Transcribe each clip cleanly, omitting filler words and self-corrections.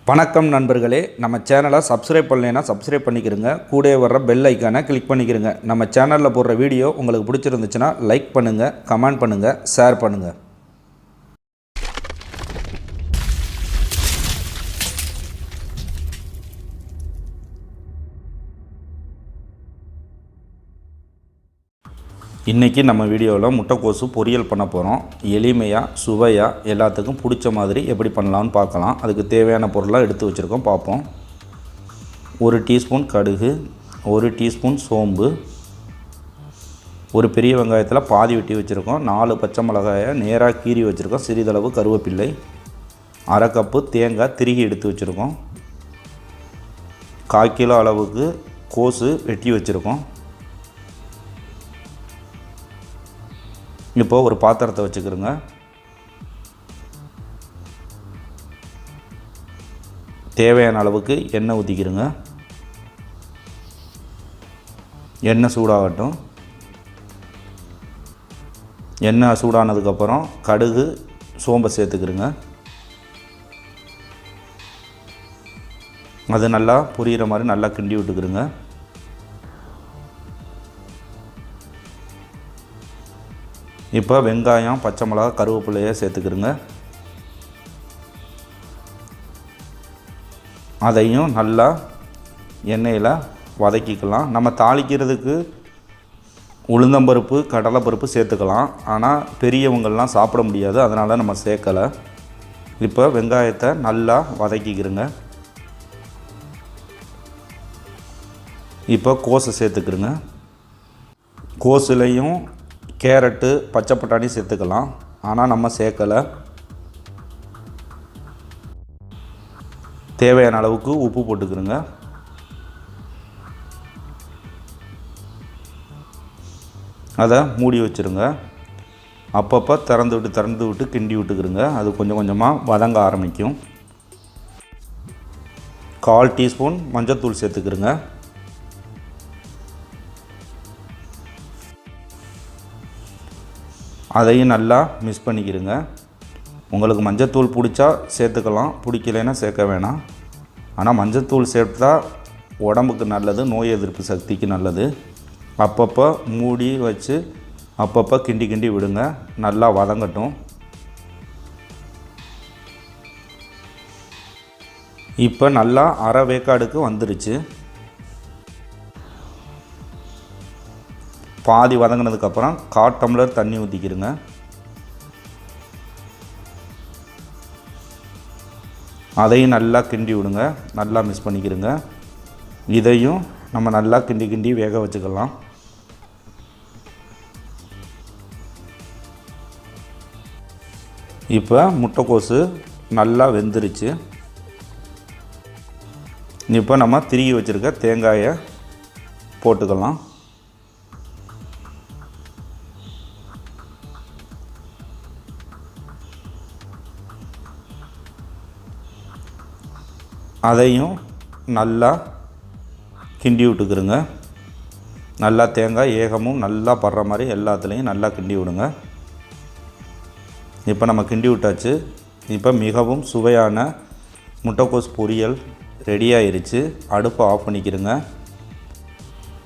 வணக்கம் நண்பர்களே, நம்ம சேனலை சப்ஸ்கிரைப் பண்ணலைன்னா சப்ஸ்கிரைப் பண்ணிக்கிறங்க. கூடவே வர்ற பெல் ஐக்கானை கிளிக் பண்ணிக்கிறங்க. நம்ம சேனலில் போடுற வீடியோ உங்களுக்கு பிடிச்சிருந்துச்சுன்னா லைக் பண்ணுங்கள், கமெண்ட் பண்ணுங்கள், ஷேர் பண்ணுங்கள். இன்றைக்கி நம்ம வீடியோவில் முட்டைக்கோசு பொரியல் பண்ண போகிறோம். எளிமையாக சுவையாக எல்லாத்துக்கும் பிடிச்ச மாதிரி எப்படி பண்ணலான்னு பார்க்கலாம். அதுக்கு தேவையான பொருளாக எடுத்து வச்சுருக்கோம், பார்ப்போம். 1 டீஸ்பூன் கடுகு, 1 டீஸ்பூன் சோம்பு, ஒரு பெரிய வெங்காயத்தில் பாதி வெட்டி வச்சுருக்கோம், 4 பச்சை மிளகாயை நேராக கீறி வச்சுருக்கோம், சிறிதளவு கருவேப்பிள்ளை, 1/2 கப்பு தேங்காய் திருகி எடுத்து வச்சுருக்கோம், 1/4 கிலோ அளவுக்கு கோஸு வெட்டி வச்சுருக்கோம். இப்போது ஒரு பாத்திரத்தை வச்சுக்கிறோங்க. தேவையான அளவுக்கு எண்ணெய் ஊற்றிக்கிறோங்க. எண்ணெய் சூடாகட்டும். எண்ணெய் சூடானதுக்கப்புறம் கடுகு சோம்பை சேர்த்துக்கிறோங்க. அது நல்லா பொரியிற மாதிரி நல்லா கிண்டி விட்டுக்கிறோங்க. இப்போ வெங்காயம், பச்சை மிளகா, கருவேப்பிலையை சேர்த்துக்கிறோங்க. அதையும் நல்லா எண்ணெயில் வதக்கிக்கலாம். நம்ம தாளிக்கிறதுக்கு உளுந்தம்பருப்பு, கடலைப்பருப்பு சேர்த்துக்கலாம். ஆனால் பெரியவங்கள்லாம் சாப்பிட முடியாது, அதனால் நம்ம சேர்க்கலை. இப்போ வெங்காயத்தை நல்லா வதக்கிக்கிறோங்க. இப்போ கோஸை சேர்த்துக்கிறோங்க. கோஸுலையும் கேரட்டு, பச்சை பட்டாணி சேர்த்துக்கலாம், ஆனால் நம்ம சேர்க்கலை. தேவையான அளவுக்கு உப்பு போட்டுக்கிறோங்க. அதை மூடி வச்சுருங்க. அப்பப்போ திறந்து விட்டு கிண்டி விட்டுக்கிறோங்க. அது கொஞ்சம் கொஞ்சமாக வதங்க ஆரம்பிக்கும். 1/4 டீஸ்பூன் மஞ்சத்தூள் சேர்த்துக்கிறோங்க. அதையும் நல்லா மிக்ஸ் பண்ணிக்கிறங்க. உங்களுக்கு மஞ்சத்தூள் பிடிச்சா சேர்த்துக்கலாம், பிடிக்கலைன்னா சேர்க்க வேணாம். ஆனால் மஞ்சத்தூள் சேர்த்தா உடம்புக்கு நல்லது, நோய் எதிர்ப்பு சக்திக்கு நல்லது. அப்பப்போ மூடி வச்சு அப்பப்போ கிண்டி விடுங்க. நல்லா வதங்கட்டும். இப்போ நல்லா அரை வேக்காடுக்கு வந்துருச்சு. பாதி வதங்கினதுக்கப்புறம் 1/4 டம்ளர் தண்ணி ஊற்றிக்கிறங்க. அதையும் நல்லா கிண்டி விடுங்க. நல்லா மிக்ஸ் பண்ணிக்கிறங்க. இதையும் நம்ம நல்லா கிண்டி வேக வச்சுக்கலாம். இப்போ முட்டைக்கோசு நல்லா வெந்துருச்சு. இப்போ நம்ம திருகி வச்சுருக்க தேங்காயை போட்டுக்கலாம். அதையும் நல்லா கிண்டி விட்டுக்கிறோங்க. நல்லா தேங்காய் ஏகமும் நல்லா படுற மாதிரி எல்லாத்துலேயும் நல்லா கிண்டி விடுங்க. இப்போ நம்ம கிண்டி விட்டாச்சு. இப்போ மிகவும் சுவையான முட்டைக்கோஸ் பொரியல் ரெடி ஆயிருச்சு. அடுப்பை ஆஃப் பண்ணிக்கிறோங்க.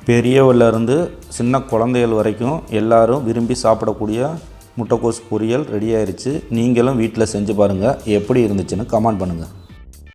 பெரியவர்லேருந்து சின்ன குழந்தைகள் வரைக்கும் எல்லோரும் விரும்பி சாப்பிடக்கூடிய முட்டைக்கோஸ் பொரியல் ரெடி ஆயிருச்சு. நீங்களும் வீட்டில் செஞ்சு பாருங்கள். எப்படி இருந்துச்சுன்னு கமெண்ட் பண்ணுங்கள்.